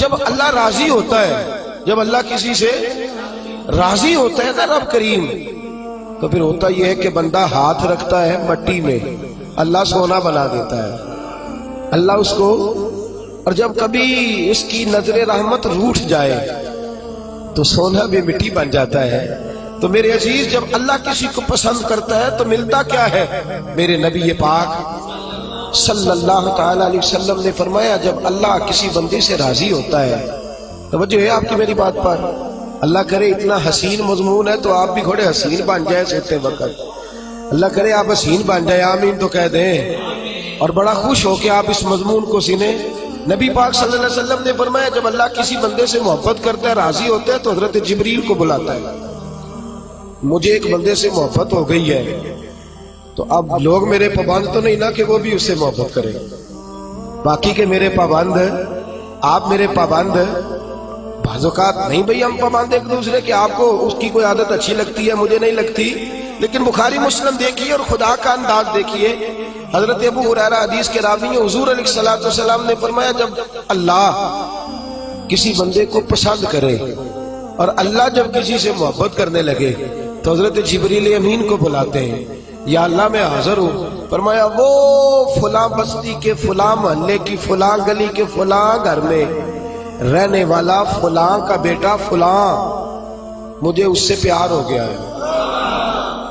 جب اللہ راضی ہوتا ہے، جب اللہ کسی سے راضی ہوتا ہے نا رب کریم، تو پھر ہوتا یہ ہے کہ بندہ ہاتھ رکھتا ہے مٹی میں، اللہ سونا بنا دیتا ہے اللہ اس کو. اور جب کبھی اس کی نظر رحمت روٹھ جائے تو سونا بھی مٹی بن جاتا ہے. تو میرے عزیز، جب اللہ کسی کو پسند کرتا ہے تو ملتا کیا ہے؟ میرے نبی پاک صلی اللہ تعالی علیہ وسلم نے فرمایا جب اللہ کسی بندے سے راضی ہوتا ہے، توجہ ہے آپ کی میری بات پر، اللہ کرے اتنا حسین مضمون ہے تو آپ بھی گھوڑے حسین بن جائے سوتے وقت، اللہ کرے آپ حسین بن جائے، آمین تو کہہ دیں، اور بڑا خوش ہو کہ آپ اس مضمون کو سنیں. نبی پاک صلی اللہ علیہ وسلم نے فرمایا جب اللہ کسی بندے سے محبت کرتا ہے، راضی ہوتا ہے، تو حضرت جبریل کو بلاتا ہے. مجھے ایک بندے سے محبت ہو گئی ہے، تو اب لوگ میرے پابند تو نہیں نا کہ وہ بھی اس سے محبت کریں، باقی کے میرے پابند، آپ میرے پابند، بعض اوقات نہیں بھئی ہم پابند ایک دوسرے کے، آپ کو اس کی کوئی عادت اچھی لگتی ہے، مجھے نہیں لگتی، لیکن بخاری مسلم دیکھیے اور خدا کا انداز دیکھیے. حضرت ابو ہریرہ حدیث کے راوی ہیں، حضور علیہ الصلوۃ والسلام نے فرمایا جب اللہ کسی بندے کو پسند کرے اور اللہ جب کسی سے محبت کرنے لگے تو حضرت جبریل امین کو بلاتے ہیں، یا اللہ میں حاضر ہوں. فرمایا وہ فلاں بستی کے فلاں محلے کی فلاں گلی کے فلاں گھر میں رہنے والا فلاں کا بیٹا فلاں، مجھے اس سے پیار ہو گیا ہے،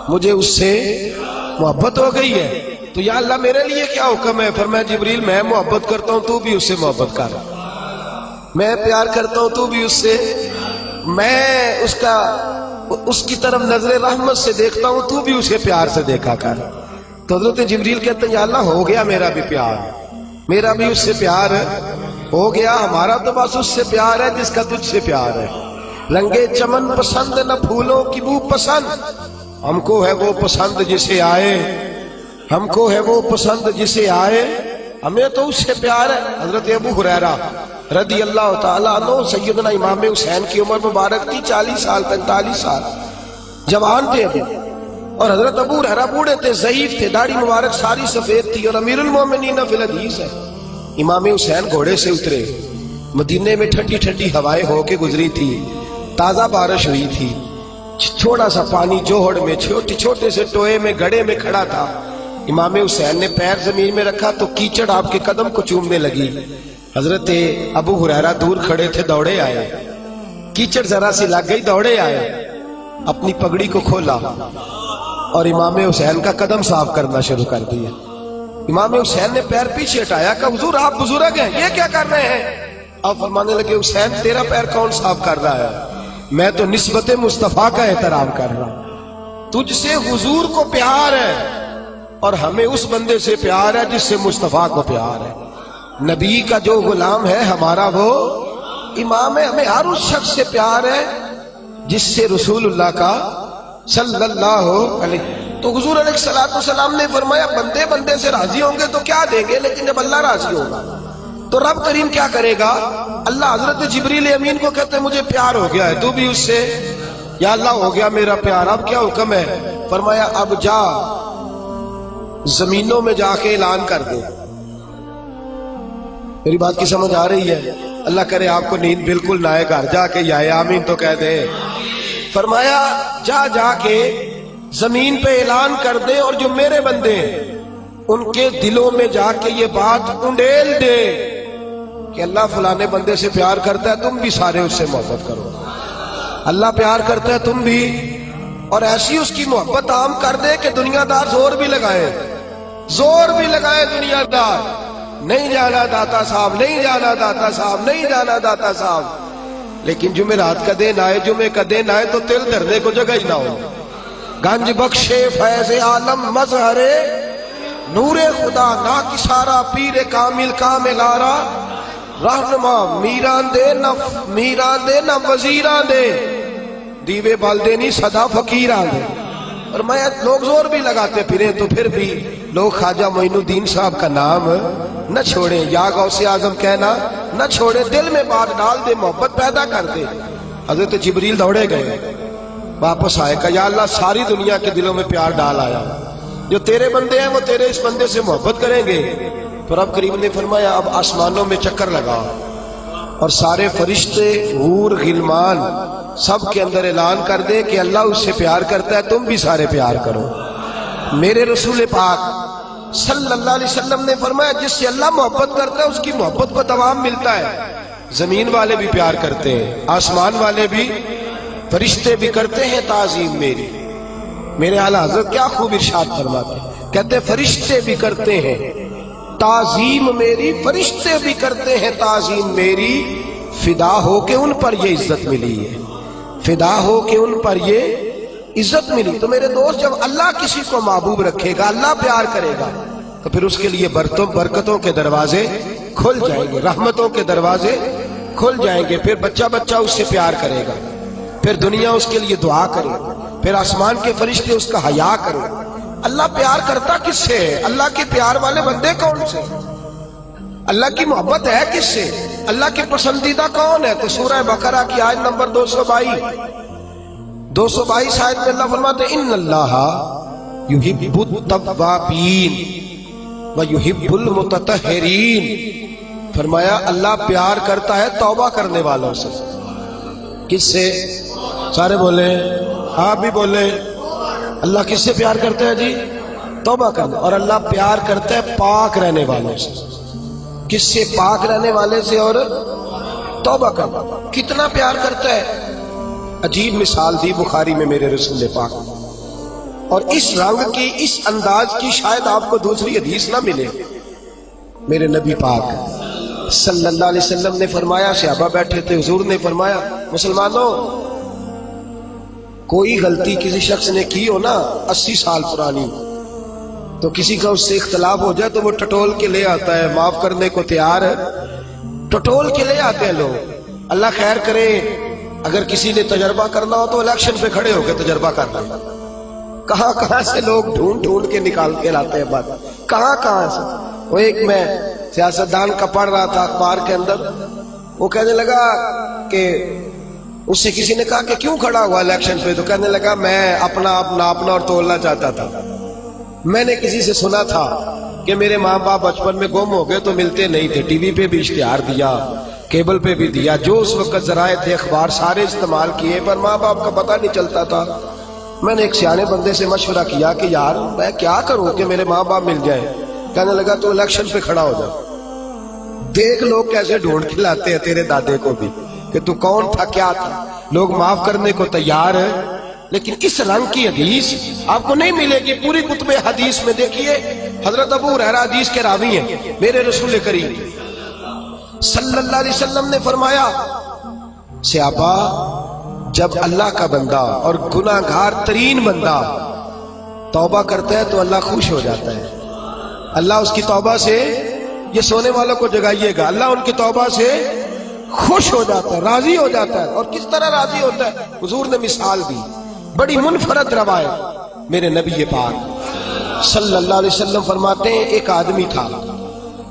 مجھے اس سے محبت ہو گئی ہے، تو یا اللہ میرے لیے کیا حکم ہے؟ فرمایا جبریل میں محبت کرتا ہوں تو بھی اس سے محبت کر، میں پیار کرتا ہوں تو بھی اس سے، میں اس کی طرف نظر رحمت سے دیکھتا ہوں تو بھی اسے پیار سے دیکھا کر. تو حضرت جبریل کہتے ہیں یا اللہ ہو گیا میرا بھی پیار، میرا بھی اس سے پیار ہو گیا، ہمارا تو بس اس سے پیار ہے جس کا تجھ سے پیار ہے. رنگے چمن پسند نہ پھولوں کی بو پسند، ہم کو ہے وہ پسند جسے آئے، ہم کو ہے وہ پسند جسے آئے، ہمیں تو اس سے پیار ہے. حضرت ابو ہریرہ رضی اللہ تعالیٰ عنہ، سیدنا امام حسین کی عمر مبارک تھی 40 سال 45 سال، جوان تھے ابھی، اور حضرت ابو ہریرہ بوڑھے تھے، ضعیف تھے، داڑھی مبارک ساری سفید تھی، اور امیر المومنین فی الحدیث ہے. امام حسین گھوڑے سے اترے، مدینے میں ٹھنڈی ٹھنڈی ہوائیں ہو کے گزری تھی، تازہ بارش ہوئی تھی، چھوٹا سا پانی جوہڑ میں چھوٹے سے ٹوئے میں گڑھے میں کھڑا تھا. امام حسین نے پیر زمین میں رکھا تو کیچڑ آپ کے قدم کو چومنے لگی. حضرت ابو ہریرہ دور کھڑے تھے، دوڑے آئے، کیچڑ ذرا سی لگ گئی، دوڑے آئے، اپنی پگڑی کو کھولا اور امام حسین کا قدم صاف کرنا شروع کر دیا. امام حسین نے پیر پیچھے ہٹایا کہ حضور آپ بزرگ ہیں، یہ کیا کر رہے ہیں؟ آپ فرمانے لگے حسین تیرا پیر کون صاف کر رہا ہے؟ میں تو نسبت مصطفیٰ کا احترام کر رہا ہوں. تجھ سے حضور کو پیار ہے اور ہمیں اس بندے سے پیار ہے جس سے مصطفیٰ کو پیار ہے. نبی کا جو غلام ہے ہمارا وہ امام ہے. ہمیں ہر اس شخص سے پیار ہے جس سے رسول اللہ کا صلی اللہ علیہ. تو حضور علیہ السلام نے فرمایا بندے بندے سے راضی ہوں گے تو کیا دیں گے، لیکن جب اللہ راضی ہوگا تو رب کریم کیا کرے گا؟ اللہ حضرت جبریل امین کو کہتے ہیں مجھے پیار ہو گیا ہے، تو بھی اس سے، یا اللہ ہو گیا میرا پیار، اب کیا حکم ہے؟ فرمایا اب جا زمینوں میں جا کے اعلان کر دے. میری بات کی سمجھ آ رہی ہے؟ اللہ کرے آپ کو نیند بالکل نہ آئے، گھر جا کے یا آمین تو کہہ دے. فرمایا جا کے زمین پہ اعلان کر دے، اور جو میرے بندے ہیں ان کے دلوں میں جا کے یہ بات انڈیل دے کہ اللہ فلانے بندے سے پیار کرتا ہے، تم بھی سارے اس سے محبت کرو، اللہ پیار کرتا ہے تم بھی، اور ایسی اس کی محبت عام کر دے کہ دنیا دار زور بھی لگائے دنیا دار، نہیں جانا داتا صاحب، نہیں جانا داتا صاحب، نہیں جانا داتا صاحب، لیکن جمعرات کا دن آئے، جمعے کا دن آئے تو تل دھرنے کو جگہ ہی نہ ہو. گنج بخشے فیض عالم مظہر نور خدا نا کسارا پیر کامل کامل آرا رہنما میران دے نہ وزیران دے دیوے بالدے نہیں صدا فقیران دے. اور میں لوگ زور بھی لگاتے پھریں تو پھر بھی لوگ خواجہ معین الدین صاحب کا نام نہ چھوڑیں، یا غوث اعظم کہنا نہ چھوڑے، دل میں بات ڈال دے، محبت پیدا کر دے. حضرت جبریل دوڑے گئے، واپس آئے، کہا یا اللہ ساری دنیا کے دلوں میں پیار ڈال آیا، جو تیرے بندے ہیں وہ تیرے اس بندے سے محبت کریں گے. تو رب کریم نے فرمایا اب آسمانوں میں چکر لگا، اور سارے فرشتے حور غلمان سب کے اندر اعلان کر دے کہ اللہ اس سے پیار کرتا ہے، تم بھی سارے پیار کرو۔ میرے رسول پاک صلی اللہ علیہ وسلم نے فرمایا جس سے اللہ محبت کرتا ہے اس کی محبت کو دوام ملتا ہے۔ زمین والے بھی پیار کرتے ہیں، آسمان والے بھی، فرشتے بھی کرتے ہیں تعظیم میری۔ میرے اعلیٰ حضرت کیا خوب ارشاد فرماتے ہیں، کہتے ہیں فرشتے بھی کرتے ہیں تعظیم میری، فرشتے بھی کرتے ہیں تعظیم میری، فدا ہو کے ان پر یہ عزت ملی ہے، فدا ہو کے ان پر یہ عزت ملی۔ تو میرے دوست، جب اللہ کسی کو محبوب رکھے گا، اللہ پیار کرے گا، تو پھر اس کے لیے برکتوں کے دروازے کھل جائیں گے، رحمتوں کے دروازے کھل جائیں گے۔ پھر بچہ بچہ اس سے پیار کرے گا، پھر دنیا اس کے لیے دعا کرے گا، پھر آسمان کے فرشتے اس کا حیا کرے گا۔ اللہ پیار کرتا کس سے ہے؟ اللہ کے پیار والے بندے کون سے؟ اللہ کی محبت ہے کس سے؟ اللہ کے پسندیدہ کون ہے؟ تو سورہ بقرہ کی آیت نمبر 222 آیت میں اللہ فرماتے ہیں ان اللہ یحب التوابین ویحب المتطہرین۔ فرمایا اللہ پیار کرتا ہے توبہ کرنے والوں سے۔ کس سے؟ سارے بولے، آپ بھی بولے، اللہ کس سے پیار کرتا ہے جی؟ توبہ کرنا۔ اور اللہ پیار کرتا ہے پاک رہنے والوں سے۔ کس سے؟ پاک رہنے والے سے اور توبہ کرنا۔ کتنا پیار کرتا ہے؟ عجیب مثال دی بخاری میں میرے رسول پاک، اور اس رنگ کی، اس انداز کی شاید آپ کو دوسری حدیث نہ ملے۔ میرے نبی پاک صلی اللہ علیہ وسلم نے فرمایا، صحابہ بیٹھے تھے، حضور نے فرمایا مسلمانوں کوئی غلطی کسی شخص نے کی ہو نا 80 سال پرانی، تو کسی کا اس سے اختلاف ہو جائے تو وہ ٹٹول کے لے آتا ہے، معاف کرنے کو تیار ہے، ٹٹول کے لے آتے ہیں لوگ۔ اللہ خیر کرے، اگر کسی نے تجربہ کرنا ہو تو الیکشن پہ کھڑے ہو کے تجربہ کرنا ہے۔ کہاں کہاں سے لوگ ڈھونڈ کے نکال کے لاتے ہیں بات، کہاں سے۔ وہ ایک میں سیاستدان کا پڑھ رہا تھا اخبار کے اندر، وہ کہنے لگا کہ اس سے کسی نے کہا کہ کیوں کھڑا ہوا الیکشن پہ، تو کہنے لگا میں اپنا آپ ناپنا اور تولنا چاہتا تھا۔ میں نے کسی سے سنا تھا کہ میرے ماں باپ بچپن میں گم ہو گئے تو ملتے نہیں تھے، ٹی وی پہ بھی اشتہار دیا، کیبل پہ بھی دیا، جو اس وقت ذرائع تھے اخبار سارے استعمال کیے، پر ماں باپ کا پتہ نہیں چلتا تھا۔ میں نے ایک سیانے بندے سے مشورہ کیا کہ یار میں کیا کروں کہ میرے ماں باپ مل جائیں۔ کہنے لگا تو الیکشن پہ کھڑا ہو جا، دیکھ لوگ کیسے ڈھونڈ کے لاتے ہیں تیرے دادے کو بھی کہ تو کون تھا کیا تھا۔ لوگ معاف کرنے کو تیار ہے، لیکن اس رنگ کی حدیث آپ کو نہیں ملے گی۔ پوری کتب حدیث میں دیکھیے، حضرت ابو ہریرہ حدیث کے راوی ہیں، میرے رسول کریم صلی اللہ علیہ وسلم نے فرمایا صحابہ جب اللہ کا بندہ اور گناہ گار ترین بندہ توبہ کرتا ہے تو اللہ خوش ہو جاتا ہے۔ اللہ اس کی توبہ سے، یہ سونے والوں کو جگائیے گا، اللہ ان کی توبہ سے خوش ہو جاتا ہے، راضی ہو جاتا ہے۔ اور کس طرح راضی ہوتا ہے؟ حضور نے مثال دی، بڑی منفرد روایت، میرے نبی پاک صلی اللہ علیہ وسلم فرماتے ہیں ایک آدمی تھا،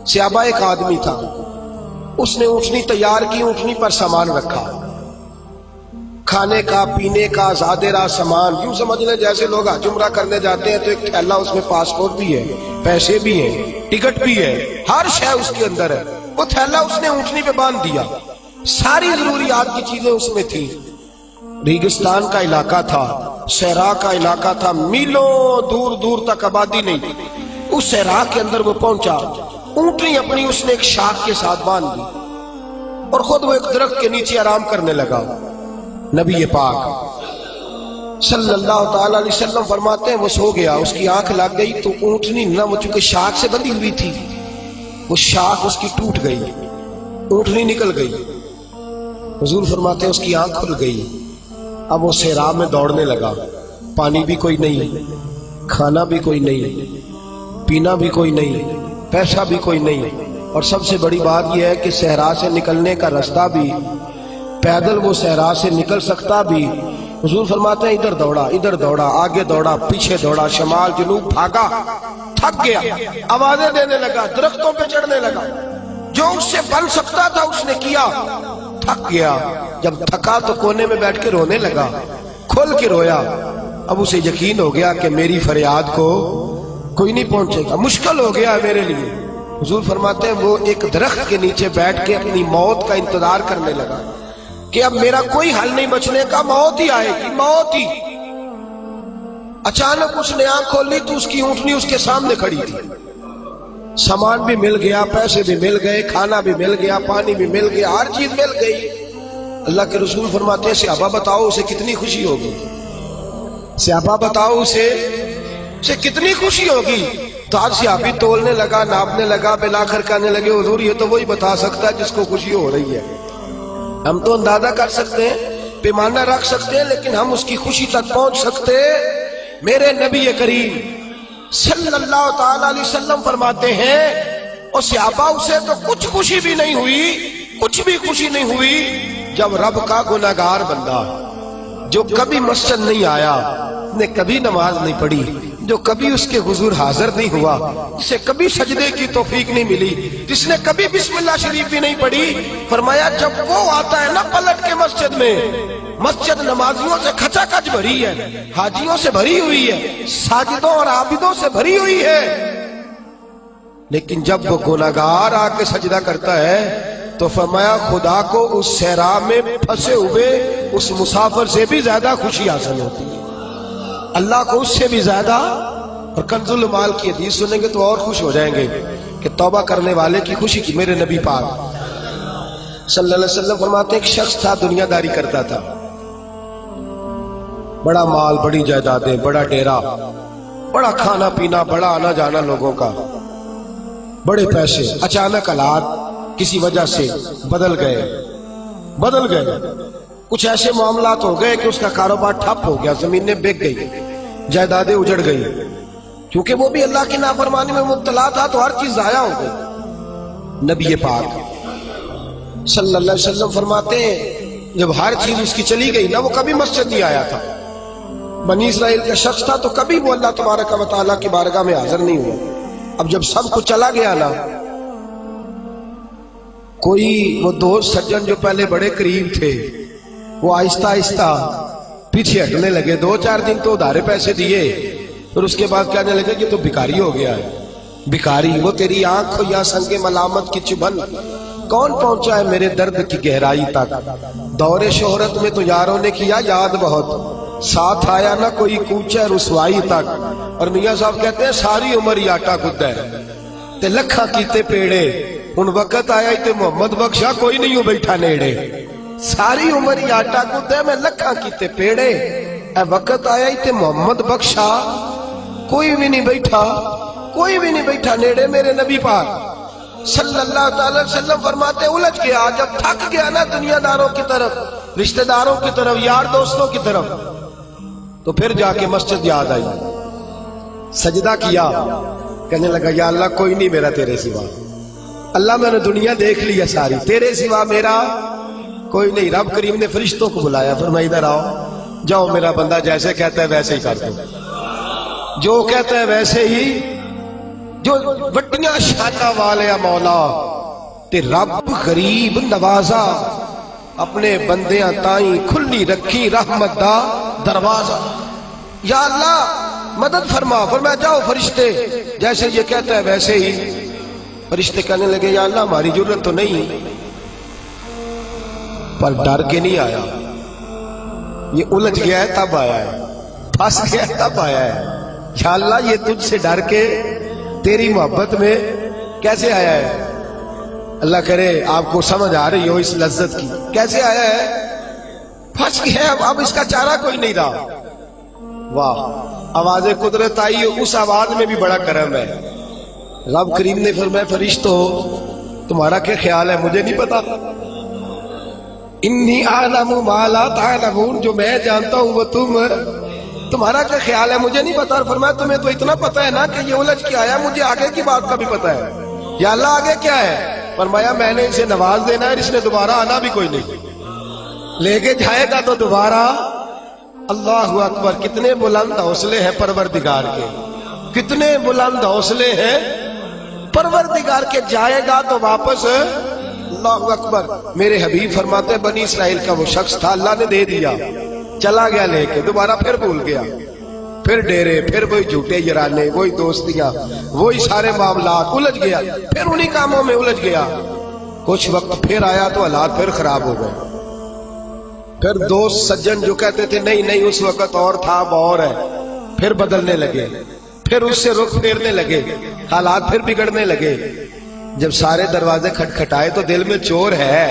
صحابہ ایک آدمی تھا، اس نے اونٹنی تیار کی، اونٹنی پر سامان رکھا، کھانے کا پینے کا زیادہ راہ سامان، یوں سمجھ لیں جیسے لوگ حج عمرہ کرنے جاتے ہیں تو ایک تھیلا، اس میں پاسپورٹ بھی ہے، پیسے بھی ہیں، ٹکٹ بھی ہے، ہر شے اس کے اندر ہے۔ وہ تھیلا اس نے اونٹنی پہ باندھ دیا، ساری ضروریات کی چیزیں اس میں تھی۔ ریگستان کا علاقہ تھا، صحرا کا علاقہ تھا، میلوں دور دور تک آبادی نہیں تھی۔ اس صحرا کے اندر وہ پہنچا، اونٹنی اپنی اس نے ایک شاخ کے ساتھ باندھ دی اور خود وہ ایک درخت کے نیچے آرام کرنے لگا۔ نبی پاک صلی اللہ تعالی علیہ وسلم فرماتے ہیں وہ سو گیا، اس کی آنکھ لگ گئی تو اونٹنی نہ، وہ چونکہ شاخ سے بندھی ہوئی تھی، وہ شاخ اس کی ٹوٹ گئی، اونٹنی نکل گئی۔ حضور فرماتے ہیں اس کی آنکھ کھل گئی، اب وہ صحرا میں دوڑنے لگا، پانی بھی کوئی نہیں، کھانا بھی کوئی نہیں، پینا بھی کوئی نہیں، پیسہ بھی کوئی نہیں، اور سب سے بڑی بات یہ ہے کہ صحرا سے نکلنے کا راستہ بھی، پیدل وہ صحرا سے نکل سکتا بھی۔ حضور فرماتے ہیں ادھر دوڑا، آگے دوڑا، پیچھے دوڑا، شمال جنوب بھاگا، تھک گیا، آوازیں دینے لگا، درختوں پہ چڑھنے لگا، جو اس سے بن سکتا تھا اس نے کیا، تھک گیا۔ جب تھکا تو کونے میں بیٹھ کے رونے لگا، کھول کے رویا۔ اب اسے یقین ہو گیا کہ میری فریاد کو کوئی نہیں پہنچے گا، مشکل ہو گیا میرے لیے، حضور فرماتے ہیں وہ ایک درخت کے نیچے بیٹھ کے اپنی موت کا انتظار کرنے لگا کہ اب میرا کوئی حل نہیں بچنے کا، موت ہی آئے گی، موت ہی۔ اچانک اس نے آنکھ کھولی تو اس کی اونٹنی اس کے سامنے کھڑی تھی، سامان بھی مل گیا، پیسے بھی مل گئے، کھانا بھی مل گیا، پانی بھی مل گیا، ہر چیز مل گئی۔ اللہ کے رسول فرماتے ہیں صحابہ بتاؤ اسے کتنی خوشی ہوگی، صحابہ بتاؤ اسے کتنی خوشی ہوگی۔ تو آج صحابی تولنے لگا، ناپنے لگا، بالآخر کہنے لگے حضور یہ تو وہی بتا سکتا ہے جس کو خوشی ہو رہی ہے، ہم تو اندازہ کر سکتے ہیں، پیمانہ رکھ سکتے ہیں، لیکن ہم اس کی خوشی تک پہنچ سکتے۔ میرے نبی کریم صلی اللہ تعالی علیہ وسلم فرماتے ہیں اور صحابہ اسے تو کچھ خوشی بھی نہیں ہوئی، کچھ بھی خوشی نہیں ہوئی جب رب کا گناہگار بندہ جو کبھی مسجد نہیں آیا، نے کبھی نماز نہیں پڑھی، جو کبھی اس کے حضور حاضر نہیں ہوا، جسے کبھی سجدے کی توفیق نہیں ملی، جس نے کبھی بسم اللہ شریف بھی نہیں پڑھی، فرمایا جب وہ آتا ہے نا پلٹ کے مسجد میں، مسجد نمازیوں سے کھچا کھچ بھری ہے، حاجیوں سے بھری ہوئی ہے، ساجدوں اور عابدوں سے بھری ہوئی ہے، لیکن جب وہ گناہگار آ کے سجدہ کرتا ہے تو فرمایا خدا کو اس صحرا میں پھنسے ہوئے اس مسافر سے بھی زیادہ خوشی حاصل ہوتی ہے، اللہ کو اس سے بھی زیادہ۔ اور کنز المال کی حدیث سنیں گے تو اور خوش ہو جائیں گے کہ توبہ کرنے والے کی خوشی کی۔ میرے نبی پاک صلی اللہ علیہ وسلم فرماتے ہیں ایک شخص تھا، دنیا داری کرتا تھا، بڑا مال، بڑی جائیدادیں، بڑا ڈیرا، بڑا کھانا پینا، بڑا آنا جانا لوگوں کا، بڑے پیسے۔ اچانک حالات کسی وجہ سے بدل گئے، کچھ ایسے معاملات ہو گئے کہ اس کا کاروبار ٹھپ ہو گیا، زمینیں بک گئی، جائیدادیں اجڑ گئی، کیونکہ وہ بھی اللہ کی نافرمانی میں مبتلا تھا تو ہر چیز ضائع ہو گئی۔ نبی پاک صلی اللہ علیہ وسلم فرماتے ہیں جب ہر چیز اس کی چلی گئی نا، وہ کبھی مسجد نہیں آیا تھا، بنی اسرائیل کا شخص تھا، تو کبھی وہ اللہ تبارک و تعالیٰ کی بارگاہ میں حاضر نہیں ہوا۔ اب جب سب کچھ چلا گیا نا، کوئی وہ دوست سجن جو پہلے بڑے قریب تھے وہ آہستہ آہستہ پیچھے ہٹنے لگے، 2-4 دن تو ادھارے پیسے دیے، پھر اس کے بعد کہنے لگے کہ تو بھکاری ہو گیا ہے، بھکاری، وہ تیری آنکھ یا سنگ ملامت کی چبھن کون پہنچا ہے میرے درد کی گہرائی تک، دور شہرت میں تو یاروں نے کیا یاد بہت، ساتھ آیا نہ کوئی کوچہ رسوائی تک۔ اور میاں صاحب کہتے ہیں ساری عمر ہی آٹا گدا ہے تے لکھاں کیتے پیڑے، ان وقت آیا ہی تے محمد بخشا کوئی نہیں ہو بیٹھا نیڑے، ساری عمر ہی آٹا گدا ہے میں لکھاں کیتے پیڑے، اے وقت آیا ہی تے محمد بخشا کوئی بھی نہیں بیٹھا نیڑے۔ میرے نبی پاک صلی اللہ تعالی وسلم فرماتے الجھ گیا، جب تھک گیا نا دنیا داروں کی طرف، رشتہ داروں کی طرف، یار دوستوں کی طرف، تو پھر جا کے مسجد یاد آئی، سجدہ کیا، کہنے لگا یا اللہ کوئی نہیں میرا تیرے سوا، اللہ میں نے دنیا دیکھ لیا ساری، تیرے سوا میرا کوئی نہیں۔ رب کریم نے فرشتوں کو بلایا، فرمایا ادھر آؤ، جاؤ میرا بندہ جیسے کہتا ہے ویسے ہی کر دو، جو کہتا ہے ویسے ہی، جو وڈیاں شاناں والے مولا تے رب غریب نوازا، اپنے بندیاں تائیں کھلی رکھی رحمت دا دروازہ، یا اللہ مدد فرما۔ فرمایا جاؤ فرشتے جیسے یہ کہتا ہے ویسے ہی۔ فرشتے کہنے لگے یا اللہ ہماری ضرورت تو نہیں، پر ڈر کے نہیں آیا، یہ الجھ گیا ہے تب آیا ہے، پھنس گیا ہے تب آیا ہے، یا اللہ یہ تجھ سے ڈر کے تیری محبت میں کیسے آیا ہے؟ اللہ کرے آپ کو سمجھ آ رہی ہو اس لذت کی، کیسے آیا ہے؟ پھنس گیا ہے، اب اس کا چارہ کوئی نہیں رہا۔ واہ، آواز قدرت آئی، اس آواز میں بھی بڑا کرم ہے۔ رب کریم نے فرمایا فرشتوں تمہارا کیا خیال ہے؟ مجھے نہیں پتا، انی اعلم ما لا تعلمون، جو میں جانتا ہوں وہ تمہارا کیا خیال ہے؟ مجھے نہیں پتا۔ اور فرمایا تمہیں تو اتنا پتا ہے نا کہ یہ الجھ کے آیا، مجھے آگے کی بات کا بھی پتا ہے، یا اللہ آگے کیا ہے؟ فرمایا میں نے اسے نواز دینا ہے، اس نے دوبارہ آنا بھی کوئی نہیں، لے کے جائے گا تو دوبارہ۔ اللہ اکبر، کتنے بلند حوصلے ہیں پروردگار کے، کتنے بلند حوصلے ہیں پروردگار کے، جائے گا تو واپس۔ اللہ اکبر۔ میرے حبیب فرماتے ہیں بنی اسرائیل کا وہ شخص تھا، اللہ نے دے دیا، چلا گیا لے کے، دوبارہ پھر بھول گیا، پھر ڈیرے، پھر وہی جھوٹے یارانے، وہی دوستیاں، وہی سارے معاملات، الجھ گیا، پھر انہی کاموں میں الجھ گیا۔ کچھ وقت پھر آیا تو حالات پھر خراب ہو گئے۔ پھر دوست سجن جو کہتے تھے نہیں نہیں اس وقت اور تھا اب اور ہے، پھر بدلنے لگے، پھر اس سے رخ پھیرنے لگے، حالات پھر بگڑنے لگے۔ جب سارے دروازے کھٹکھٹائے تو دل میں چور ہے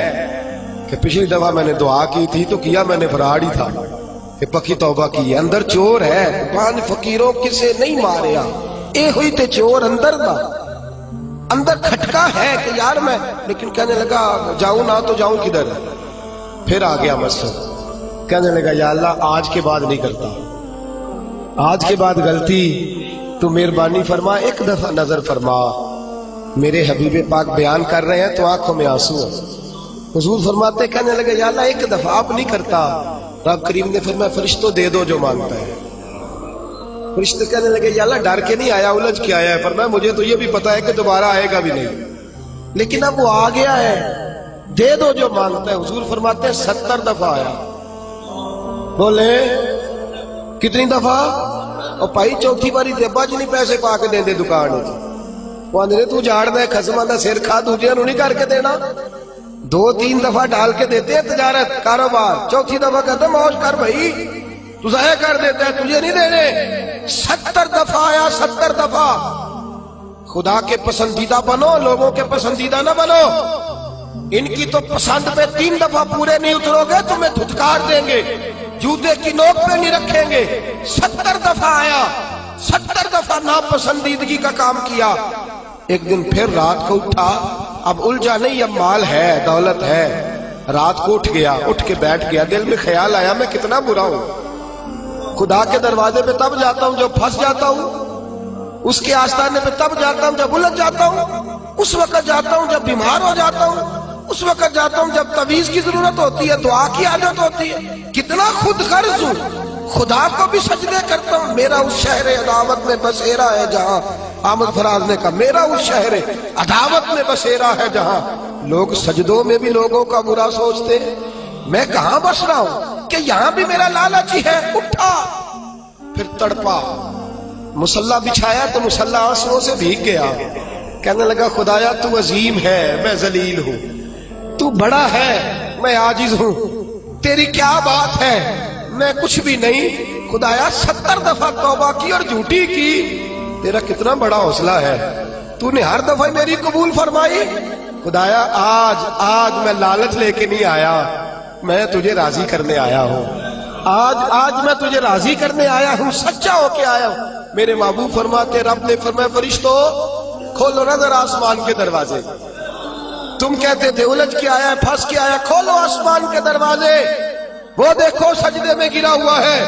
کہ پچھلی دفعہ میں نے دعا کی تھی تو کیا میں نے فراڈ ہی تھا کہ پکی توبہ کی ہے، اندر چور ہے۔ پانچ فقیروں کسے نہیں ماریا، اے ہوئی تے چور اندر دا، اندر کھٹکا ہے کہ یار میں، لیکن کہنے لگا جاؤں نہ تو جاؤں کدھر۔ پھر آ گیا مسجد، کہنے لگا یا اللہ آج کے بعد نہیں کرتا، آج کے بعد غلطی تو مہربانی فرما، ایک دفعہ نظر فرما۔ میرے حبیب پاک بیان کر رہے ہیں تو آنکھوں میں آنسو ہیں۔ حضور فرماتے کہنے لگے یا اللہ ایک دفعہ آپ نہیں کرتا۔ رب کریم نے فرمایا فرشتوں دے دو جو مانگتا ہے۔ فرشتے کہنے لگے یا اللہ ڈر کے نہیں آیا، الجھ کے آیا ہے۔ فرمایا مجھے تو یہ بھی پتا ہے کہ دوبارہ آئے گا بھی نہیں، لیکن اب وہ آ گیا ہے، دے دو جو مانگتا ہے۔ حضور فرماتے ہیں 70 دفعہ آیا۔ بولے کتنی دفعہ؟ اور پائی چوتھی باری تے ابا جی نہیں پیسے پا کے دیں دے دکان ہے، وہ اندرے تو جاڑنا ہے خسمہ دا سر کھا دوجے انہوں نہیں کر کے دینا۔ 2-3 دفعہ ڈال کے دیتے ہیں تجارت کاروبار، چوتھی دفعہ کہتے ہیں موج کر بھائی تو ضائع کر دیتا ہے، تجھے نہیں دینے۔ 70 دفعہ آیا، 70 دفعہ۔ خدا کے پسندیدہ بنو، لوگوں کے پسندیدہ نہ بنو۔ ان کی تو پسند پہ 3 دفعہ پورے نہیں اترو گے تمہیں دھتکار دیں گے، جوتے کی نوک پہ نہیں رکھیں گے۔ 70 دفعہ آیا، 70 دفعہ ناپسندیدگی کا کام کیا۔ ایک دن پھر رات کو اٹھا، اب الجھا نہیں، اب مال ہے دولت ہے۔ رات کو اٹھ گیا، اٹھ کے بیٹھ گیا، دل میں خیال آیا میں کتنا برا ہوں، خدا کے دروازے پہ تب جاتا ہوں جب پھنس جاتا ہوں، اس کے آستانے پہ تب جاتا ہوں جب الجھ جاتا ہوں، اس وقت جاتا ہوں جب بیمار ہو جاتا ہوں، اس وقت جاتا ہوں جب تعویذ کی ضرورت ہوتی ہے، دعا کی عادت ہوتی ہے۔ کتنا خود غرض ہوں، خدا کو بھی سجدے کرتا ہوں۔ میرا اس شہر عداوت میں بسیرا ہے جہاں، احمد فراز نے کہا میرا اس شہر عداوت میں بسیرا ہے جہاں، لوگ سجدوں میں بھی لوگوں کا برا سوچتے ہیں، میں کہاں بس رہا ہوں کہ یہاں بھی میرا لالچ ہی ہے۔ اٹھا، پھر تڑپا، مصلی بچھایا تو مصلی آنسوؤں سے بھیگ گیا۔ کہنے لگا خدایا تو عظیم ہے، میں ذلیل ہوں، تو بڑا ہے، میں عاجز ہوں، تیری کیا بات ہے، میں کچھ بھی نہیں۔ خدایا 70 دفعہ توبہ کی اور جھوٹی کی، تیرا کتنا بڑا حوصلہ ہے، تو نے ہر دفعہ میری قبول فرمائی۔ خدایا آج میں لالچ لے کے نہیں آیا، میں تجھے راضی کرنے آیا ہوں، آج میں تجھے راضی کرنے آیا ہوں، سچا ہو کے آیا ہوں۔ میرے محبوب فرماتے رب نے فرمایا فرشتوں کھولو نظر آسمان کے دروازے، تم کہتے تھے الجھ کے آیا ہے، پھنس کے آیا، کھولو آسمان کے دروازے، وہ دیکھو سجدے میں گرا ہوا ہے۔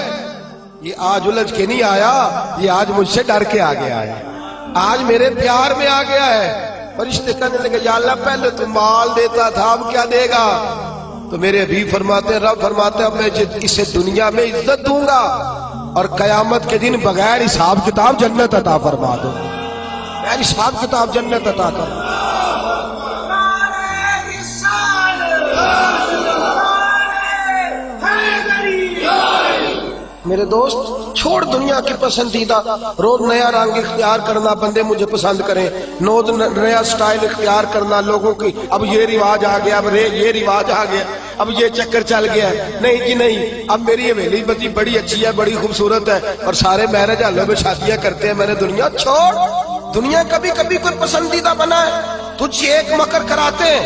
یہ آج الجھ کے نہیں آیا، یہ آج مجھ سے ڈر کے آ گیا ہے، آج میرے پیار میں آ گیا ہے۔ فرشتے کہنے لگے یا اللہ پہلے تو مال دیتا تھا، اب کیا دے گا؟ تو میرے حبیب فرماتے ہیں رب فرماتے ہیں اب میں اسے دنیا میں عزت دوں گا اور قیامت کے دن بغیر حساب کتاب جنت عطا فرما دوں گا، بغیر حساب کتاب جنت عطا کر۔ میرے دوست چھوڑ دنیا کی پسندیدہ، روز نیا رنگ اختیار کرنا، بندے مجھے پسند کریں، روز نیا سٹائل اختیار کرنا، لوگوں کی اب یہ رواج آ گیا، اب یہ رواج آ گیا، اب یہ چکر چل گیا ہے، نہیں جی نہیں، اب میری حویلی بتی بڑی اچھی ہے، بڑی خوبصورت ہے اور سارے میرج ہالوں میں شادیاں کرتے ہیں، میں نے دنیا چھوڑ۔ دنیا کبھی کبھی کوئی پسندیدہ بنا ہے، تجھ سے ایک مکر کراتے ہیں،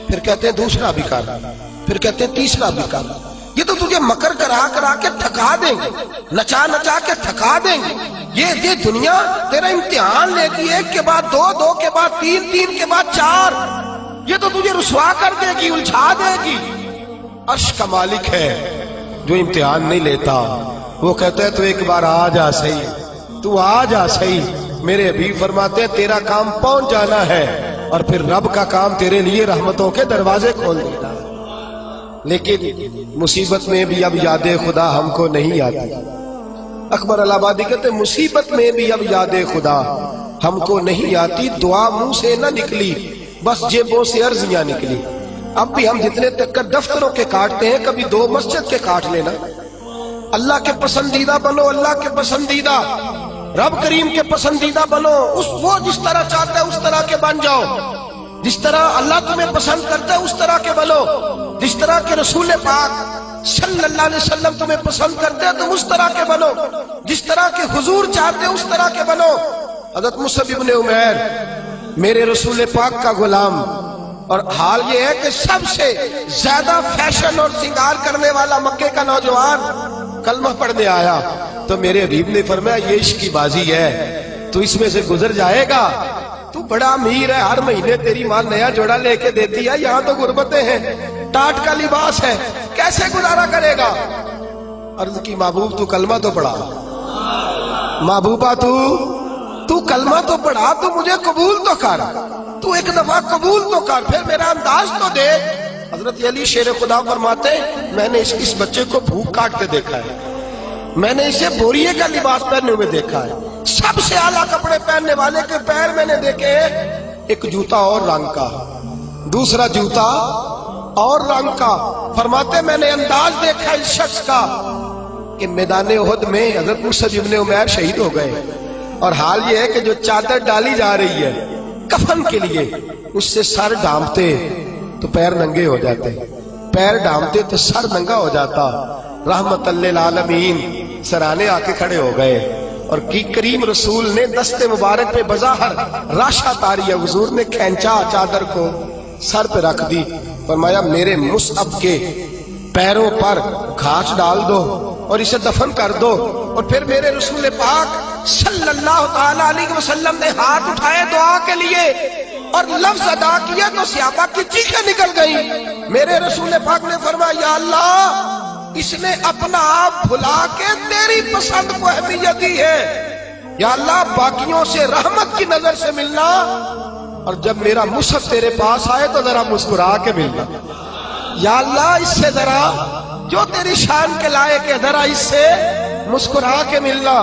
پھر کہتے ہیں دوسرا بھی کر، پھر کہتے ہیں تیسرا بھی کر۔ یہ تو تجھے مکر کرا کے تھکا دیں گے، نچا کے تھکا دیں گے۔ یہ دنیا تیرا امتحان لے گی، ایک کے بعد دو کے بعد تین کے بعد 4۔ یہ تو تجھے رسوا کر دے گی، الجھا دے گی۔ عرش کا مالک ہے جو امتحان نہیں لیتا، وہ کہتا ہے تو ایک بار آ جا صحیح، تو آ جا صحیح۔ میرے حبیب فرماتے ہیں تیرا کام پہنچ جانا ہے اور پھر رب کا کام تیرے لیے رحمتوں کے دروازے کھول دینا۔ لیکن مصیبت میں بھی اب یاد خدا ہم کو نہیں آتی۔ اکبر الہ آبادی کہتے مصیبت میں بھی اب یاد خدا ہم کو نہیں آتی، دعا منہ سے نہ نکلی، بس جیبوں سے عرضیاں نکلی۔ اب بھی ہم جتنے تک دفتروں کے کاٹتے ہیں، کبھی 2 مسجد کے کاٹ لینا، اللہ کے پسندیدہ بنو، اللہ کے پسندیدہ، رب کریم کے پسندیدہ بنو، وہ جس طرح چاہتے ہیں اس طرح کے بن جاؤ، جس طرح اللہ تمہیں پسند کرتا ہے اس طرح کے بنو، جس طرح کے رسول پاک صلی اللہ علیہ وسلم تمہیں پسند کرتے ہیں تم اس طرح کے بنو، جس طرح کے حضور چاہتے ہیں اس طرح کے بنو۔ حضرت مصعب ابن عمیر میرے رسول پاک کا غلام، اور حال یہ ہے کہ سب سے زیادہ فیشن اور سنگار کرنے والا مکے کا نوجوان کلمہ پڑھنے آیا تو میرے حبیب نے فرمایا یہ عشق کی بازی ہے، تو اس میں سے گزر جائے گا، تو بڑا امیر ہے، ہر مہینے تیری ماں نیا جوڑا لے کے دیتی ہے، یہاں تو غربتیں ہیں، ٹاٹ کا لباس ہے، کیسے گزارا کرے گا؟ عرض کی محبوب تو کلمہ تو پڑھا، محبوبہ تو کلمہ تو پڑھا، تو مجھے قبول تو کر، تو ایک دفعہ قبول تو کر، پھر میرا انداز تو دے۔ حضرت علی شیر خدا فرماتے میں نے اس بچے کو بھوک کاٹتے دیکھا ہے، میں نے اسے بوریے کا لباس پہننے ہوئے دیکھا ہے، سب سے اعلیٰ کپڑے پہننے والے کے پیر میں نے دیکھے، ایک جوتا اور رنگ کا، دوسرا جوتا اور رنگ کا۔ فرماتے میں نے انداز دیکھا اس شخص کا کہ میدان احد میں حضرت مصعب ابن عمیر شہید ہو گئے، اور حال یہ ہے کہ جو چادر ڈالی جا رہی ہے کفن کے لیے، اس سے سر ڈھانپتے تو پیر ننگے ہو جاتے، پیر ڈھانپتے تو سر ننگا ہو جاتا۔ رحمت للعالمین سرانے آ کے کھڑے ہو گئے، اور کریم رسول نے دست مبارک پہ بظاہر راشا تاری ہے، حضور نے کھینچا چادر کو، سر پہ رکھ دی، فرمایا میرے مصعب کے پیروں پر گھاس ڈال دو اور اسے دفن کر دو۔ اور پھر میرے رسول پاک صلی اللہ تعالی علیہ وسلم نے ہاتھ اٹھائے دعا کے لیے اور لفظ ادا کیا تو صحابہ کی چیخیں نکل گئی۔ میرے رسول پاک نے فرمایا یا اللہ اس نے اپنا آپ بھلا کے تیری پسند کو اہمیت دی ہے، یا اللہ باقیوں سے رحمت کی نظر سے ملنا، اور جب میرا مصعب تیرے پاس آئے تو ذرا مسکرا کے ملنا، یا اللہ اس سے ذرا جو تیری شان کے لائق ہے ذرا اس سے مسکرا کے ملنا،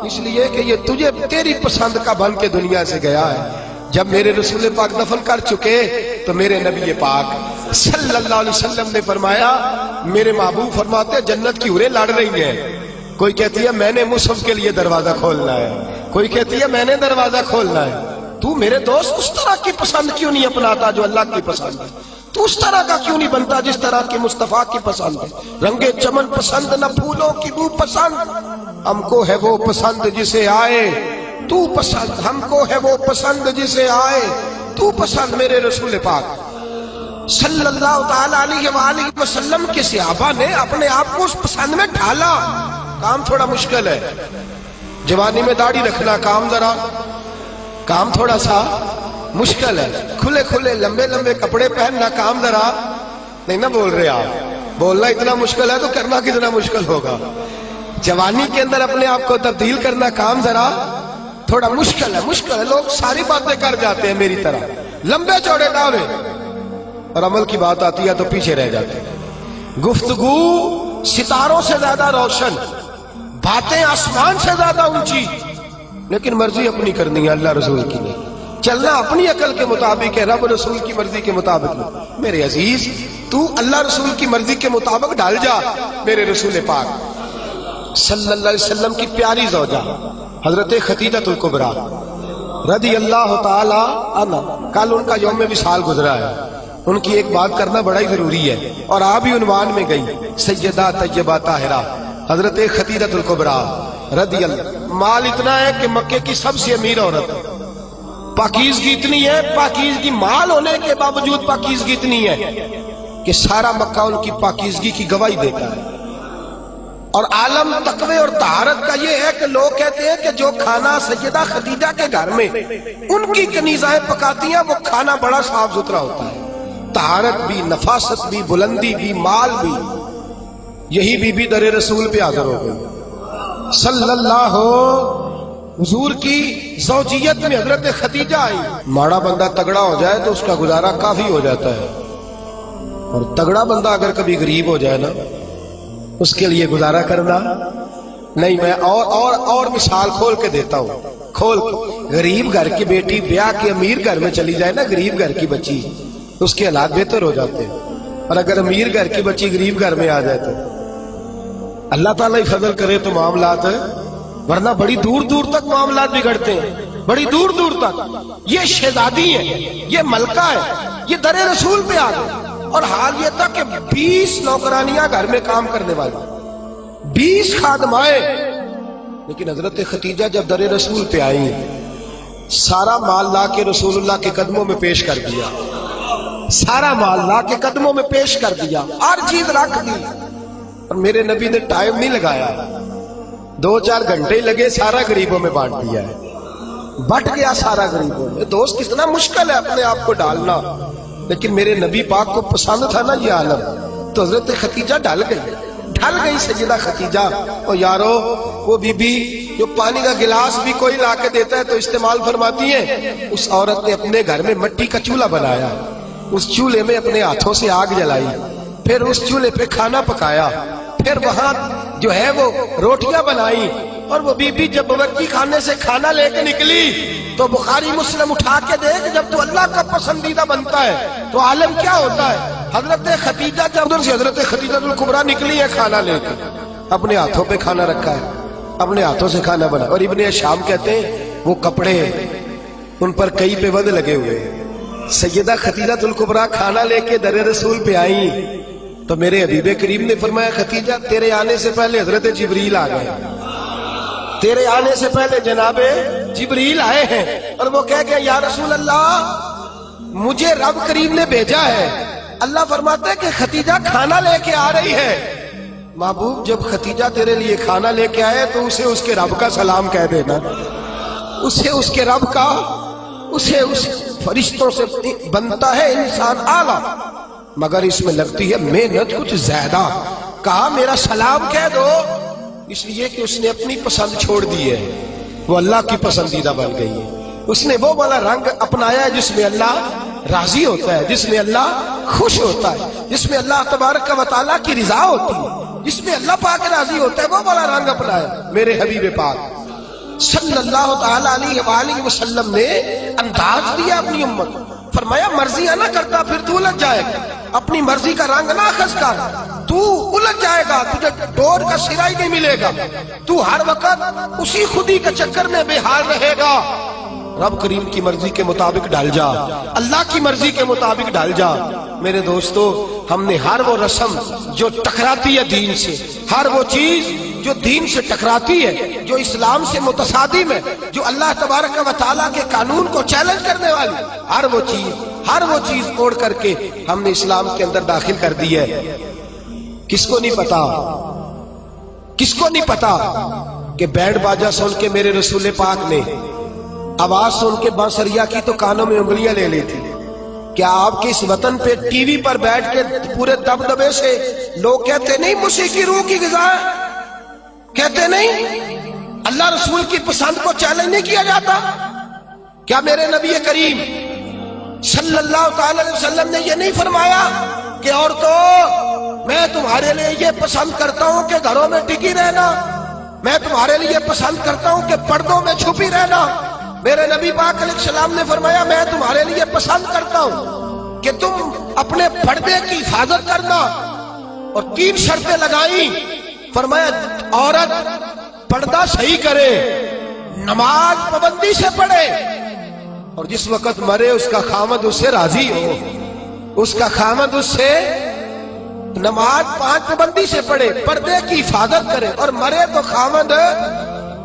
اس لیے کہ یہ تجھے تیری پسند کا بن کے دنیا سے گیا ہے۔ جب میرے رسول پاک دفن کر چکے تو میرے نبی پاک صلی اللہ علیہ وسلم نے فرمایا، میرے محبوب فرماتے ہیں جنت کی حوریں لڑ رہی ہیں، کوئی کہتی ہے میں نے مصعب کے لیے دروازہ کھولنا ہے، کوئی کہتی ہے میں نے دروازہ کھولنا ہے۔ تو میرے دوست اس طرح کی پسند کیوں نہیں اپناتا جو اللہ کی پسند ہے؟ تو اس طرح کا کیوں نہیں بنتا جس طرح کی مصطفیٰ کی پسند ہے؟ رنگ چمن پسند نہ پھولوں کی بو پسند، ہم کو ہے وہ پسند جسے آئے تو پسند، ہم کو ہے وہ پسند جسے آئے تو پسند۔ میرے رسول پاک صلی اللہ تعالی علیہ وآلہ وسلم کے صحابہ نے اپنے آپ کو اس پسند میں ڈھالا۔ کام تھوڑا مشکل ہے، جوانی میں داڑھی رکھنا کام تھوڑا سا مشکل ہے، کھلے کھلے لمبے لمبے کپڑے پہننا کام ذرا نہیں نہ بول رہے آپ، بولنا اتنا مشکل ہے تو کرنا کتنا مشکل ہوگا۔ جوانی کے اندر اپنے آپ کو تبدیل کرنا کام ذرا تھوڑا مشکل ہے۔ لوگ ساری باتیں کر جاتے ہیں میری طرح، لمبے چوڑے دعوے، اور عمل کی بات آتی ہے تو پیچھے رہ جاتے ہیں۔ گفتگو ستاروں سے زیادہ روشن، باتیں آسمان سے زیادہ اونچی، لیکن مرضی اپنی کرنی ہے، اللہ رسول کی نہیں۔ چلنا اپنی عقل کے مطابق ہے، رب رسول کی مرضی کے مطابق نہیں۔ میرے عزیز تو اللہ رسول کی مرضی کے مطابق ڈال جا۔ میرے رسول پاک صلی اللہ علیہ وسلم کی پیاری زوجہ حضرت خدیجہ الکبریٰ رضی اللہ تعالی عنہ، کل ان کا یوم وصال گزرا ہے، ان کی ایک بات کرنا بڑا ہی ضروری ہے، اور آپ بھی عنوان میں گئی سیدہ طیبہ طاہرہ حضرت خدیجہ الکبریٰ رضی اللہ۔ مال اتنا ہے کہ مکے کی سب سے امیر عورت، پاکیزگی اتنی ہے، پاکیزگی مال ہونے کے باوجود پاکیزگی اتنی ہے کہ سارا مکہ ان کی پاکیزگی کی گواہی دیتا ہے۔ اور عالم تقوی اور طہارت کا یہ ہے کہ لوگ کہتے ہیں کہ جو کھانا سیدہ خدیجہ کے گھر میں ان کی کنیزائیں پکاتی ہیں وہ کھانا بڑا صاف ستھرا ہوتا ہے، طہارت بھی، نفاست بھی، بلندی بھی، مال بھی۔ یہی بی بی در رسول پہ حاضر ہو گئی صلی اللہ، حضور کی زوجیت میں حضرت خدیجہ آئی۔ ماڑا بندہ تگڑا ہو جائے تو اس کا گزارا کافی ہو جاتا ہے، اور تگڑا بندہ اگر کبھی غریب ہو جائے نا اس کے لیے گزارا کرنا نہیں۔ میں اور مثال کھول کے دیتا ہوں۔ غریب گھر کی بیٹی بیاہ کے امیر گھر میں چلی جائے نا، غریب گھر کی بچی، اس کے حالات بہتر ہو جاتے ہیں، اور اگر امیر گھر کی بچی غریب گھر میں آ جائے اللہ تعالیٰ ہی فضل کرے تو معاملات ہے، ورنہ بڑی دور دور تک معاملات بگڑتے ہیں، بڑی دور دور تک۔ یہ شہزادی ہے، یہ ملکہ ہے، یہ در رسول پہ آ گئے، اور حال یہ تھا کہ 20 نوکرانیاں گھر میں کام کرنے والی، 20 خادمائیں۔ لیکن حضرت ختیجہ جب در رسول پہ آئی، سارا مال لا کے رسول اللہ کے قدموں میں پیش کر دیا، سارا مال لا کے قدموں میں پیش کر دیا، ہر چیز رکھ دی۔ اور میرے نبی نے ٹائم نہیں لگایا، 2-4 گھنٹے ہی لگے، سارا غریبوں میں بانٹ دیا ہے، بٹ گیا سارا غریبوں میں۔ دوست کتنا مشکل ہے اپنے آپ کو ڈالنا، لیکن میرے نبی پاک کو پسند تھا نا یہ عالم، تو حضرت ختیجہ ڈل گئی سیدہ ختیجہ۔ اور یارو وہ بی بی جو پانی کا گلاس بھی کوئی لا کے دیتا ہے تو استعمال فرماتی ہے، اس عورت نے اپنے گھر میں مٹی کا چولہا بنایا، اس چولہے میں اپنے ہاتھوں سے آگ جلائی، پھر اس چولہے پہ کھانا پکایا، پھر وہاں جو ہے وہ روٹیاں بنائی۔ اور وہ بی بی جب باورچی خانے سے کھانا لے کے نکلی تو بخاری مسلم اٹھا کے دیکھ، جب تو اللہ کا پسندیدہ بنتا ہے تو عالم کیا ہوتا ہے۔ حضرت ختیجہ جب ادھر سے حضرت خدیجہ الکبریٰ نکلی ہے کھانا لے کے، اپنے ہاتھوں پہ کھانا رکھا ہے، اپنے ہاتھوں سے کھانا بنا۔ اور ابن شام کہتے ہیں وہ کپڑے ان پر کئی پہ ود لگے ہوئے۔ سیدہ ختیجہ الکبریٰ کھانا لے کے در رسول پہ آئیں تو میرے حبیب کریم نے فرمایا، ختیجہ تیرے آنے سے پہلے حضرت جبریل آ گئے، تیرے آنے سے پہلے جناب جبریل آئے ہیں۔ اور وہ کہہ گئے، یا رسول اللہ مجھے رب کریم نے بھیجا ہے۔ اللہ فرماتا ہے کہ ختیجہ کھانا لے کے آ رہی ہے۔ محبوب جب ختیجہ تیرے لیے کھانا لے کے آئے تو اسے اس کے رب کا سلام کہہ دینا، اسے اس کے رب کا، اسے اس فرشتوں سے بنتا ہے انسان اعلیٰ، مگر اس میں لگتی ہے محنت کچھ زیادہ۔ کہا میرا سلام کہہ دو، اس لیے کہ اس نے اپنی پسند چھوڑ دی ہے، وہ اللہ کی پسندیدہ بن گئی ہے۔ اس نے وہ والا رنگ اپنایا ہے جس میں اللہ راضی ہوتا ہے، جس میں اللہ خوش ہوتا ہے، جس میں اللہ تبارک و تعالیٰ کی رضا ہوتی ہے، جس میں اللہ پاک راضی ہوتا ہے، وہ والا رنگ اپنایا میرے حبیب پاک صلی اللہ تعالیٰ علیہ وآلہ وسلم نے۔ انداز دیا اپنی امت، فرمایا مرضیاں نہ کرتا پھر تو الجھ جائے گا، اپنی مرضی کا رنگ نہ اخذ کر، تو الجھ جائے گا، تجھے ڈور کا سرا ہی نہیں ملے گا، تو ہر وقت اسی خودی کے چکر میں بے حال رہے گا۔ رب کریم کی مرضی کے مطابق ڈال جا، اللہ کی مرضی کے مطابق ڈال جا۔ میرے دوستو، ہم نے ہر وہ رسم جو ٹکراتی ہے دین سے، ہر وہ چیز جو دین سے ٹکراتی ہے، جو اسلام سے متصادم ہے، جو اللہ تبارک و تعالیٰ کے قانون کو چیلنج کرنے والی، ہر وہ چیز توڑ کر کے ہم نے اسلام کے اندر داخل کر دی ہے۔ کس کو نہیں پتا کہ بینڈ باجا سن کے میرے رسول پاک نے آواز سن کے بانسریا کی تو کانوں میں انگلیاں لے لی تھی۔ کیا آپ کے اس وطن پہ ٹی وی پر بیٹھ کے پورے دبدبے سے لوگ کہتے نہیں موسیقی روح کی غذا ہے؟ کہتے نہیں اللہ رسول کی پسند کو چیلنج نہیں کیا جاتا؟ کیا میرے نبی کریم صلی اللہ تعالی علیہ وسلم نے یہ نہیں فرمایا کہ عورتوں میں تمہارے لیے یہ پسند کرتا ہوں کہ گھروں میں ٹکی رہنا، میں تمہارے لیے پسند کرتا ہوں کہ پردوں میں چھپی رہنا؟ میرے نبی پاک علیہ السلام نے فرمایا میں تمہارے لیے پسند کرتا ہوں کہ تم اپنے پردے کی حفاظت کرنا، اور 3 شرطیں لگائیں۔ فرمایا عورت پردہ صحیح کرے، نماز پابندی سے پڑھے، اور جس وقت مرے اس کا خامد اس سے راضی ہو، اس کا خامد اس سے نماز 5 پابندی سے پڑھے، پردے کی حفاظت کرے، اور مرے تو خامد۔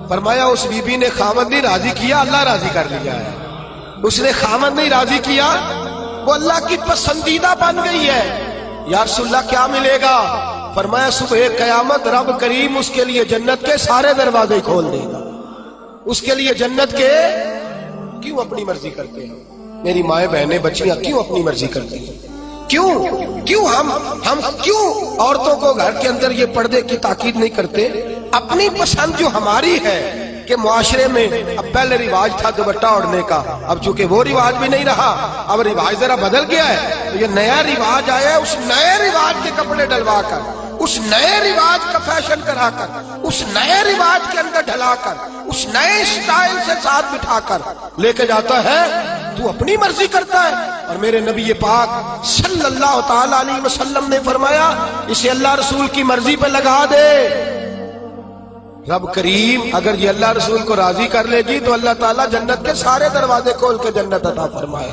فرمایا اس بی بی نے خامد نہیں راضی کیا، اللہ راضی کر لیا ہے۔ اس نے خامد نہیں راضی کیا، وہ اللہ کی پسندیدہ بن گئی ہے۔ یا رسول اللہ کیا ملے گا؟ فرمایا صبح قیامت رب کریم اس کے لیے جنت کے سارے دروازے کھول دے گا۔ اس کے لیے جنت کے، کیوں اپنی مرضی کرتے ہیں میری مائیں بہنیں بچیاں، کیوں اپنی مرضی کرتی ہیں؟ کیوں ہم کیوں عورتوں کو گھر کے اندر یہ پردے کی تاکید نہیں کرتے؟ اپنی پسند جو ہماری ہے کہ معاشرے میں اب پہلے رواج تھا دوپٹہ اوڑھنے کا، اب چونکہ وہ رواج بھی نہیں رہا، اب رواج ذرا بدل گیا ہے، تو یہ نیا رواج آیا ہے، اس نئے رواج کے کپڑے ڈلوا کر، اس نئے رواج کا فیشن کرا کر، اس نئے رواج کے اندر ڈھلا کر، اس نئے اسٹائل سے ساتھ بٹھا کر لے کے جاتا ہے، تو اپنی مرضی کرتا ہے۔ اور میرے نبی پاک صلی اللہ تعالی علیہ وسلم نے فرمایا اسے اللہ رسول کی مرضی پہ لگا دے۔ رب کریم اگر یہ اللہ رسول کو راضی کر لے گی تو اللہ تعالیٰ جنت کے سارے دروازے کھول کے جنت عطا فرمائے.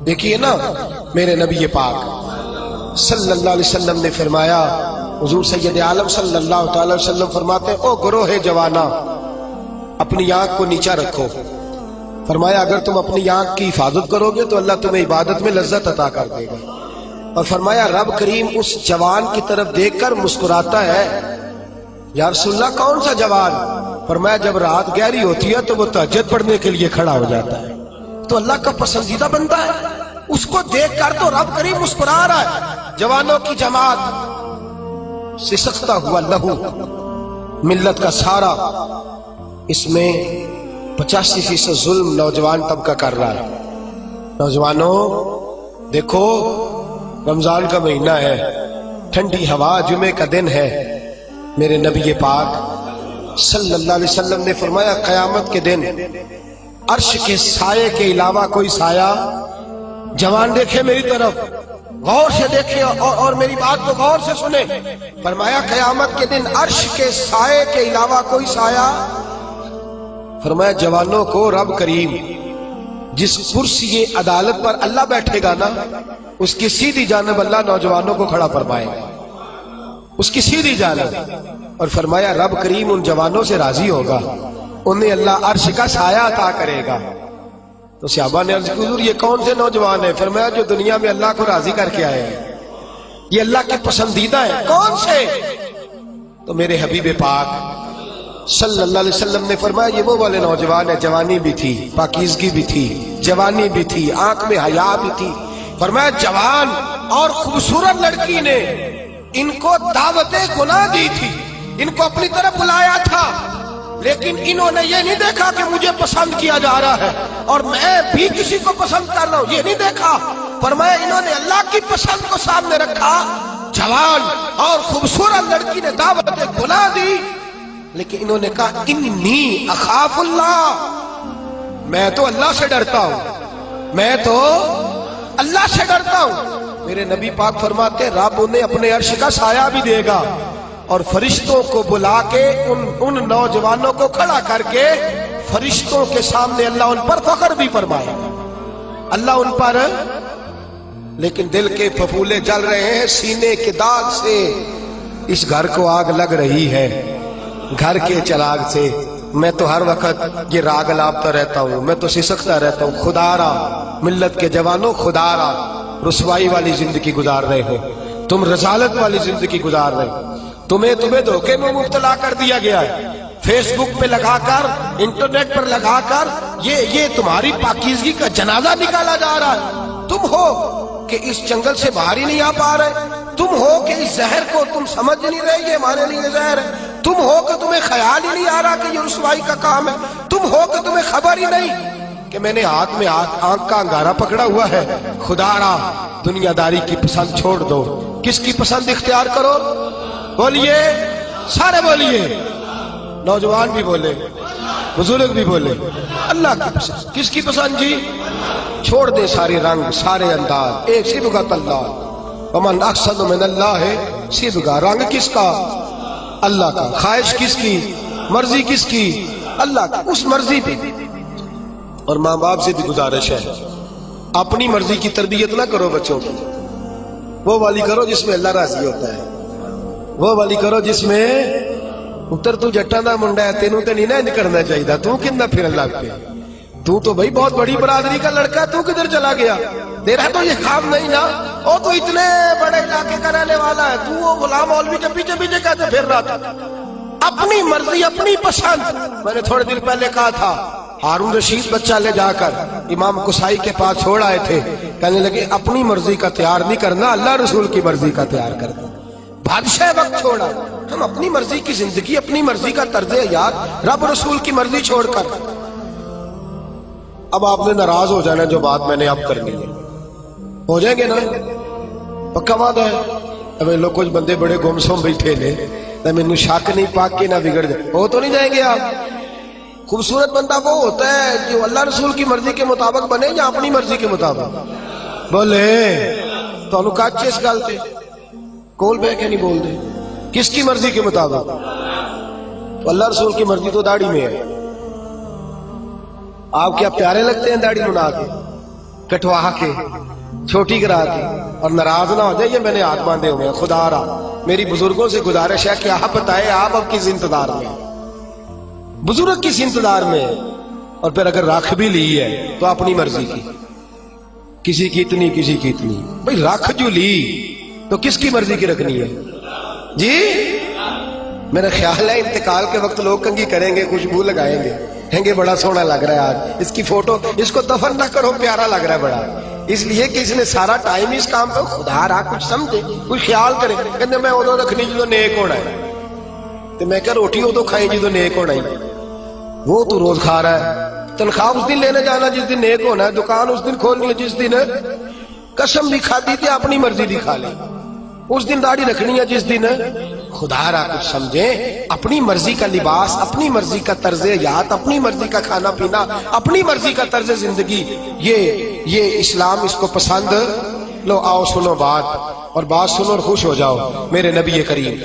دیکھیے نا میرے نبی پاک صلی اللہ علیہ وسلم نے فرمایا، حضور سید عالم صلی اللہ تعالی وسلم فرماتے ہیں، او گروہ جوانا اپنی آنکھ کو نیچا رکھو. فرمایا اگر تم اپنی آنکھ کی حفاظت کرو گے تو اللہ تمہیں عبادت میں لذت عطا کر دے گا. اور فرمایا رب کریم اس جوان کی طرف دیکھ کر مسکراتا ہے. یا رسول اللہ کون سا جوان؟ فرمایا جب رات گہری ہوتی ہے تو وہ تہجد پڑھنے کے لیے کھڑا ہو جاتا ہے، تو اللہ کا پسندیدہ بندہ ہے. اس کو دیکھ کر تو رب کریم مسکرا رہا ہے. جوانوں کی جماعت سسکتا ہوا لہو ملت کا سارا، اس میں 85% ظلم نوجوان طبقہ کر رہا ہے. نوجوانوں دیکھو رمضان کا مہینہ ہے، ٹھنڈی ہوا، جمعے کا دن ہے. میرے نبی پاک صلی اللہ علیہ وسلم نے فرمایا قیامت کے دن عرش کے سائے کے علاوہ کوئی سایہ، جوان دیکھے میری طرف غور سے دیکھے اور میری بات کو غور سے سنے. فرمایا قیامت کے دن عرش کے سائے کے علاوہ کوئی سایہ. فرمایا جوانوں کو رب کریم جس کرسی عدالت پر اللہ بیٹھے گا نا، اس کی سیدھی جانب اللہ نوجوانوں کو کھڑا فرمائے گا، اس کی سیدھی جانب. اور فرمایا رب کریم ان جوانوں سے راضی ہوگا، انہیں اللہ عرش کا سایہ عطا کرے گا. تو صحابہ نے عرض کی حضور یہ کون سے نوجوان ہیں؟ فرمایا جو دنیا میں اللہ کو راضی کر کے آئے ہیں، یہ اللہ کے پسندیدہ ہیں. کون سے؟ تو میرے حبیب پاک صلی اللہ علیہ وسلم نے فرمایا یہ وہ والے نوجوان ہیں، جوانی بھی تھی، پاکیزگی بھی تھی، جوانی بھی تھی، آنکھ میں حیا بھی تھی. فرمایا جوان اور خوبصورت لڑکی نے ان کو دعوت گناہ دی تھی، ان کو اپنی طرف بلایا تھا، لیکن انہوں نے یہ نہیں دیکھا کہ مجھے پسند کیا جا رہا ہے اور میں بھی کسی کو پسند کر رہا ہوں، یہ نہیں دیکھا. فرمایا انہوں نے اللہ کی پسند کو سامنے رکھا. جوان اور خوبصورت لڑکی نے دعوت گناہ دی، لیکن انہوں نے کہا انی اخاف اللہ، میں تو اللہ سے ڈرتا ہوں، میں تو اللہ سے ڈرتا ہوں. میرے نبی پاک فرماتے رب انہیں اپنے عرش کا سایہ بھی دے گا اور فرشتوں کو بلا کے ان نوجوانوں کو کھڑا کر کے فرشتوں کے سامنے اللہ ان پر فخر بھی فرمائے گا. اللہ ان پر، لیکن دل کے پھپھولے جل رہے ہیں سینے کے داغ سے. اس گھر کو آگ لگ رہی ہے گھر کے چراغ سے. میں تو ہر وقت یہ راگ لاپتا رہتا ہوں، میں تو سسکتا رہتا ہوں. خدا را ملت کے جوانوں، خدا را رسوائی والی زندگی گزار رہے ہو تم، رسالت والی زندگی گزار رہے ہو. تمہیں دھوکے میں مبتلا کر دیا گیا ہے، فیس بک پہ لگا کر، انٹرنیٹ پر لگا کر یہ تمہاری پاکیزگی کا جنازہ نکالا جا رہا ہے. تم ہو کہ اس جنگل سے باہر ہی نہیں آ پا رہے، تم ہو کہ اس زہر کو تم سمجھ نہیں رہے یہ ہمارے لیے زہر ہے، تم ہو کہ تمہیں خیال ہی نہیں آ رہا کہ یہ رسوائی کا کام ہے، تم ہو کہ تمہیں خبر ہی نہیں کہ میں نے ہاتھ میں آنکھ کا انگارہ پکڑا ہوا ہے. خدا را دنیا داری کی پسند چھوڑ دو، کس کی پسند اختیار کرو؟ بولیے، سارے بولیے، نوجوان بھی بولے، بزرگ بھی بولے. اللہ کی پسند. کس کی پسند جی؟ چھوڑ دے سارے رنگ، سارے انداز، ایک صبغۃ اللہ، ومن احسن من اللہ صبغہ. رنگ کس کا؟ اللہ کا. خواہش کس کی؟ مرضی کس کی؟ اللہ کی. اس مرضی پہ. اور ماں باپ سے بھی گزارش ہے اپنی مرضی کی تربیت نہ کرو بچوں کی، وہ والی کرو جس میں اللہ راضی ہوتا ہے، وہ والی کرو جس میں اتر تو جٹاں دا منڈا ہے، تینوں تے نہیں نہ کرنا چاہیے، تو کندہ پھر اللہ پہ، تو بھائی بہت بڑی برادری کا لڑکا، تو کدھر چلا گیا؟ تیرا تو یہ کام نہیں نا، وہ تو اتنے بڑے علاقے کا رہنے والا ہے، تو وہ غلام مولوی کے پیچھے پیچھے کہتے پھر رہا تھا. اپنی مرضی، اپنی پسند. میں نے تھوڑے دن پہلے کہا تھا ہارون رشید بچہ لے جا کر امام قصائی کے پاس چھوڑ آئے تھے، کہنے لگے اپنی مرضی کا تیار نہیں کرنا، اللہ رسول کی مرضی کا تیار کرنا. بادشاہ وقت چھوڑا. ہم اپنی مرضی کی زندگی، اپنی مرضی کا طرز حیات، رب رسول کی مرضی چھوڑ کر. اب آپ نے ناراض ہو جانا جو بات میں نے اب کرنی ہے، ہو جائیں گے نا؟ پکا وعدہ ہے. اب لوگ کچھ بندے بڑے گمسم بیٹھے نے، نہ مینوں شک نہیں پاک کے نہ بگڑ جائے. ہو تو نہیں جائیں گے آپ؟ خوبصورت بندہ وہ ہوتا ہے جو اللہ رسول کی مرضی کے مطابق بنے یا اپنی مرضی کے مطابق؟ بولے تو انہوں کاچے اس گل تے کول بے کے نہیں بول دے. کس کی مرضی کے مطابق؟ تو اللہ رسول کی مرضی تو داڑھی میں ہے. آپ کیا پیارے لگتے ہیں داڑھی منا کے, کٹوا کے, چھوٹی کرا کے, اور ناراض نہ ہو جائے یہ میں نے ہاتھ باندھے ہوئے ہیں. خدا را میری بزرگوں سے گزارش ہے کہ آپ بتائیں آپ اب کس انتظار میں ہیں, بزرگ کس انتظار میں ہے. اور پھر اگر رکھ بھی لی ہے تو اپنی مرضی کی, کسی کی اتنی کسی کی اتنی. بھئی رکھ جو لی تو کس کی مرضی کی رکھنی ہے جی؟ میرا خیال ہے انتقال کے وقت لوگ کنگھی کریں گے, خوشبو لگائیں گے, کہیں گے بڑا سونا لگ رہا ہے آج, اس کی فوٹو, اس کو دفن نہ کرو, پیارا لگ رہا ہے بڑا. اس لیے کہ اس نے سارا ٹائم اس کام پہ, خدا را کچھ سمجھے, کچھ خیال کرے. کہتے میں ادو رکھنی جدو نیک ہونا ہے, تو میں کہا روٹی ادو کھائی جدو نیک ہونا ہے. وہ تو روز کھا رہا ہے, تنخواہ اس دن لینے جانا جس دن نیک ہونا ہے, دکان اس دن کھولنی ہے جس دن قسم بھی کھادی تھی اپنی مرضی بھی کھا لی, اس دن داڑھی رکھنی ہے جس دن. خدا را کچھ سمجھیں, اپنی مرضی کا لباس, اپنی مرضی کا طرز حیات, اپنی مرضی کا کھانا پینا, اپنی مرضی کا طرز زندگی, یہ اسلام اس کو پسند. لو آؤ سنو بات, اور بات سنو اور خوش ہو جاؤ. میرے نبی کریم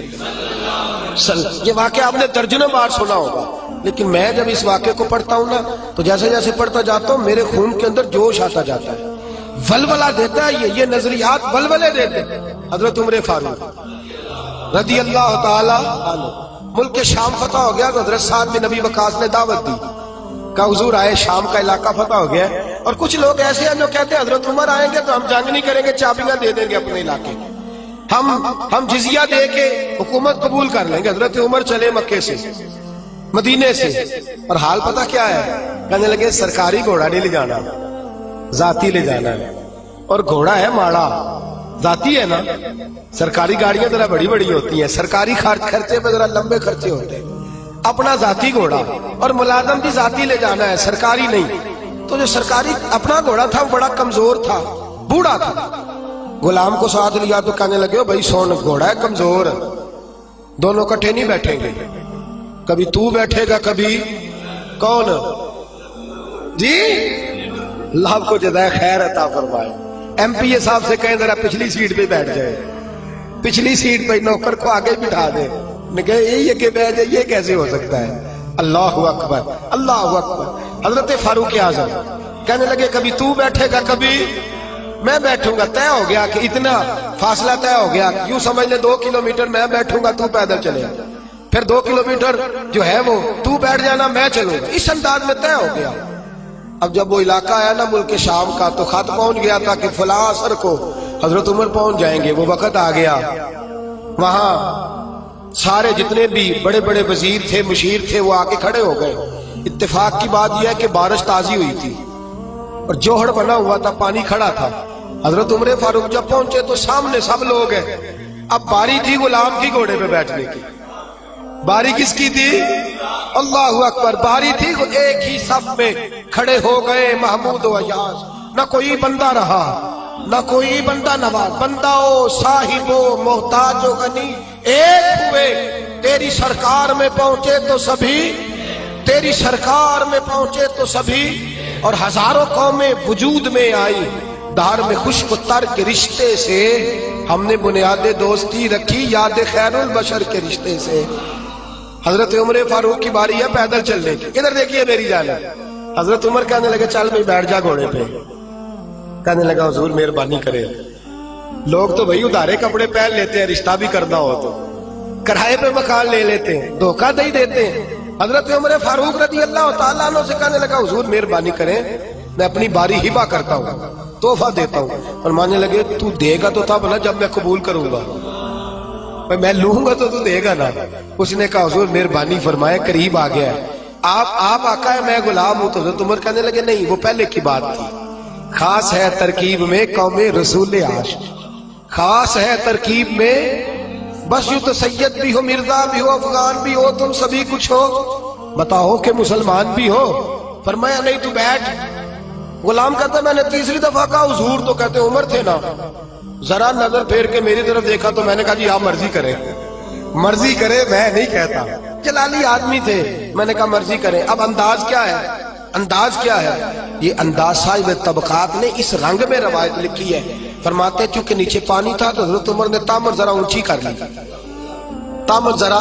یہ واقعہ آپ نے درجنوں بار سنا ہوگا, لیکن میں جب اس واقعے کو پڑھتا ہوں نا تو جیسے جیسے پڑھتا جاتا ہوں میرے خون کے اندر جوش آتا جاتا ہے, ولولہ دیتا ہے. یہ نظریات ولولے دیتے ہیں. حضرت عمر فاروق رضی اللہ تعالی عنہ, ملک شام فتح ہو گیا تو حضرت سعد بن نبی وقاص نے دعوت دی, کہا حضور آئے, شام کا علاقہ فتح ہو گیا. اور کچھ لوگ ایسے ہیں جو کہتے ہیں حضرت عمر آئیں گے تو ہم جنگ نہیں کریں گے, چابیاں دے دیں گے اپنے علاقے کی, ہم جزیہ دے کے حکومت قبول کر لیں گے. حضرت عمر چلے مکے سے, مدینے سے, اور حال پتہ کیا ہے, کہنے لگے سرکاری گھوڑا نہیں لے جانا, ذاتی لے جانا ہے. اور گھوڑا ہے ماڑا, ذاتی ہے نا, سرکاری گاڑیاں ذرا بڑی بڑی ہوتی ہیں, سرکاری خرچے پہ ذرا لمبے خرچے ہوتے ہیں. اپنا ذاتی گھوڑا, اور ملازم بھی ذاتی لے جانا ہے, سرکاری نہیں. تو جو سرکاری اپنا گھوڑا تھا وہ بڑا کمزور تھا, بوڑھا تھا. غلام کو ساتھ لیا تو کہنے لگے بھائی سون, گھوڑا ہے کمزور, دونوں کٹھے نہیں بیٹھیں گے, کبھی تو بیٹھے گا کبھی کون جی. اللہ آپ کو جزائے خیر عطا فرمائے. ایم پی اے صاحب سے کہیں ذرا پچھلی سیٹ پہ بیٹھ جائے, پچھلی سیٹ پہ نوکر کو آگے بٹھا دے, یہ کہ بیٹھ جائے, یہ کیسے ہو سکتا ہے. اللہ اکبر, اللہ اکبر. حضرت فاروق اعظم کہنے لگے کبھی تو بیٹھے گا کبھی میں بیٹھوں گا. طے ہو گیا کہ اتنا فاصلہ طے ہو گیا, یوں سمجھ لے 2 کلومیٹر میں بیٹھوں گا, تو پیدل چلے, پھر 2 کلومیٹر جو ہے وہ تو بیٹھ جانا, میں چلوں گا. اس انداز میں طے ہو گیا. اب جب وہ علاقہ آیا نا ملک شام کا, تو خط پہنچ گیا تھا کہ فلاں عصر کو حضرت عمر پہنچ جائیں گے. وہ وقت آ گیا, وہاں سارے جتنے بھی بڑے بڑے وزیر تھے, مشیر تھے, وہ آ کے کھڑے ہو گئے. اتفاق کی بات یہ ہے کہ بارش تازی ہوئی تھی اور جوہر بنا ہوا تھا, پانی کھڑا تھا. حضرت عمر فاروق جب پہنچے تو سامنے سب لوگ ہیں. اب باری تھی غلام کی گھوڑے پہ بیٹھنے کی. باری کس کی تھی؟ اللہ اکبر. باری تھی, ایک ہی صف میں کھڑے ہو گئے محمود و ایاز. نہ کوئی بندہ رہا, نہ کوئی بندہ نواز, بندہ او صاحب و محتاج و غنی ایک ہوئے. تیری سرکار میں پہنچے تو سبھی, تیری سرکار میں پہنچے تو سبھی, اور ہزاروں قومیں وجود میں آئی. دار میں خشک و تر کے رشتے سے ہم نے بنیاد دوستی رکھی, یاد خیر البشر کے رشتے سے. حضرت عمر فاروق کی باری ہے پیدل چلنے کی. ادھر دیکھیے میری جانب. حضرت عمر کہنے لگے چل بھائی بیٹھ جا گھوڑے پہ. کہنے لگا حضور مہربانی کرے, لوگ تو بھائی ادھارے کپڑے پہن لیتے ہیں, رشتہ بھی کرنا ہو تو کرائے پہ مکان لے لیتے ہیں, دھوکہ دے دیتے ہیں. حضرت عمر فاروق رضی اللہ تعالیٰ عنہ سے کہنے لگا حضور مہربانی کریں, میں اپنی باری ہبہ کرتا ہوں, تحفہ دیتا ہوں. اور ماننے لگے تو دے گا تو تب نا جب میں قبول کروں گا, میں لوں گا تو دے گا نا. اس نے کہا حضور مہربانی فرمائے, قریب آ گیا ہے, آپ آقا ہے میں غلام ہوں. تو حضرت عمر کہنے لگے نہیں, وہ پہلے کی بات تھی. خاص ہے ترکیب میں قوم رسول عاشق, خاص ہے ترکیب میں, بس یوں تو سید بھی ہو, مرزا بھی ہو, افغان بھی ہو, تم سبھی کچھ ہو, بتاؤ کہ مسلمان بھی ہو. فرمایا نہیں تو بیٹھ. غلام کہتا میں نے تیسری دفعہ کہا حضور, تو کہتے عمر تھے نا, ذرا نظر پھیر کے میری طرف دیکھا تو میں نے کہا جی آپ مرضی کریں, مرضی کرے, میں نہیں کہتا. جلالی آدمی تھے, میں نے کہا مرضی کریں. اب انداز کیا ہے, انداز کیا ہے, یہ انداز صاحب طبقات نے اس رنگ میں روایت لکھی ہے. فرماتے چونکہ نیچے پانی تھا تو حضرت عمر نے تامر ذرا اونچی کر لی, تامر ذرا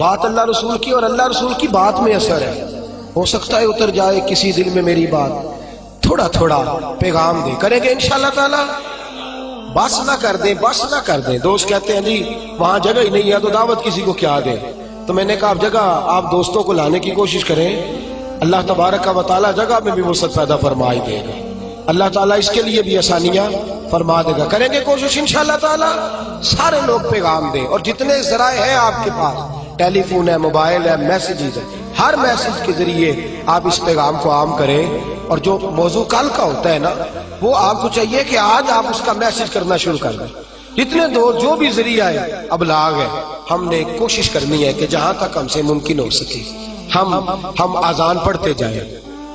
بات اللہ رسول کی اور اللہ رسول کی بات میں اثر ہے. ہو سکتا ہے اتر جائے کسی دل میں میری بات, تھوڑا تھوڑا پیغام دے. کریں گے انشاءاللہ تعالی. بس نہ کر دیں, بس نہ کر دیں. دوست کہتے ہیں جی وہاں جگہ ہی نہیں ہے تو دعوت کسی کو کیا دیں. تو میں نے کہا اب جگہ آپ دوستوں کو لانے کی کوشش کریں, اللہ تبارک و تعالی جگہ میں بھی وسعت پیدا فرما ہی دے گا. اللہ تعالیٰ اس کے لیے بھی آسانیاں فرما دے گا. کریں گے کوشش انشاءاللہ تعالیٰ. سارے لوگ پیغام دیں, اور جتنے ذرائع ہیں آپ کے پاس, ٹیلی فون ہے, موبائل ہے, میسیجز ہے, ہر میسیج کے ذریعے آپ اس پیغام کو عام کریں. اور جو موضوع کل کا ہوتا ہے نا, وہ آپ کو چاہیے کہ آج آپ اس کا میسیج کرنا شروع کر دیں. جتنے جو بھی ذریعہ ہے ابلاغ ہے, ہم نے کوشش کرنی ہے کہ جہاں تک ہم سے ممکن ہو سکے ہم آذان پڑھتے جائیں.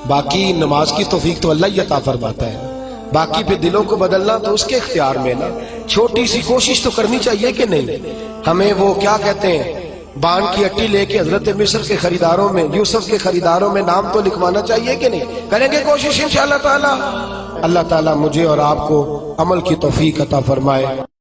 باقی نماز کی توفیق تو اللہ ہی عطا فرماتا ہے. باقی پہ دلوں کو بدلنا تو اس کے اختیار میں نا. چھوٹی سی کوشش تو کرنی چاہیے کہ نہیں. ہمیں وہ کیا کہتے ہیں, بان کی اٹی لے کے حضرت مصر کے خریداروں میں, یوسف کے خریداروں میں نام تو لکھوانا چاہیے کہ نہیں. کریں گے کوشش انشاءاللہ تعالی. اللہ تعالیٰ مجھے اور آپ کو عمل کی توفیق عطا فرمائے.